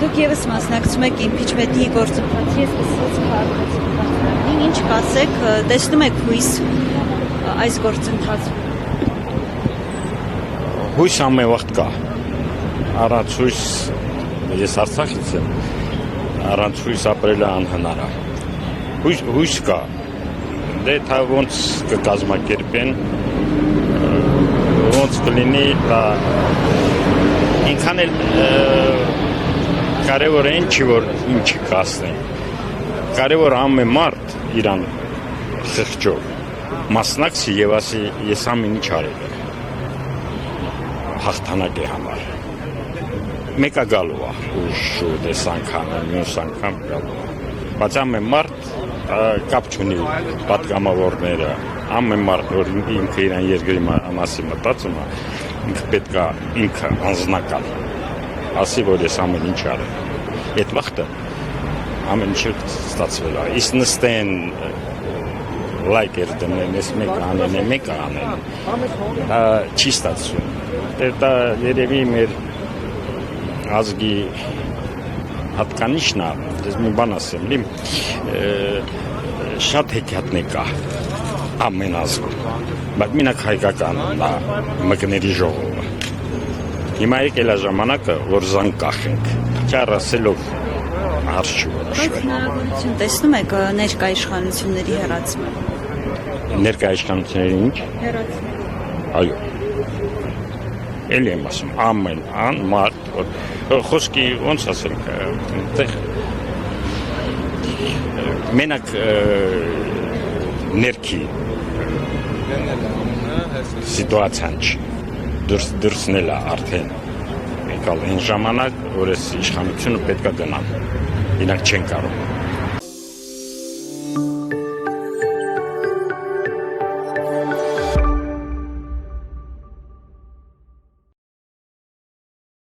Դուք ևս մասնակցում եք impeachment-ի գործընթացի, այսպես քաղաքացիներին, ինչ կասեք, տեսնում եք հույս այս գործընթացում։ Հույս ամեն վաղ կա։ Առանց հույս ես Արցախից եմ, առանց հույս ապրելը անհնար է։ Հույս կա։ Դե թա ոնց կկազմակերպեն, ոնց կլինի, ինքան էլ կարևոր է ինչ որ ինչի կասնեն։ Կարևոր ամեն մարդ իրան խղճով մասնակցի եւ ասի ես ամեն ինչ արել եմ հաղթանակի համար։ Մեկը գալու է ու դես անգամ, մյուս անգամ գալու է։ Բայց ամեն մարդ կապ չունի պատգամավորները, ամեն մարդ որ ինքը իրան երկրի մասին մտածում է, ինքը պետք է ինքը անձնական ասի որ ես ամեն ինչ արել։ Այդ վաղտը ամեն ինչ ստացվել է։ Իսկ նստեն լայքեր դնեն, ես մեկը անեն։ Դա չի ստացվում։ Դա երևի մեր ազգի հատկանիշն է, ես մի բան ասեմ, շատ հեքիաթներ կա ամեն ազգում, բայց մենակ հայկական մկների ժողովը։ Հիմա եկել է ժամանակը, որ զանգ կախենք, չառասելով հարց չորոշվի։ Բայց հնարավորություն տեսնում եք ներկա իշխանությունների հեռացման։ Ներկա իշխանությունների ինչ։ Հեռացման։ Այո։ Էլի եմ ասում, ամեն մարդ, խոսքի ոնց ասենք, այդտեղ մենակ ներքի սիտուացիան չի։ Դրսնել է արդեն եկալ այն ժամանակ, որ այս իշխանությունը պետք է գնան, ինակ չեն կարող։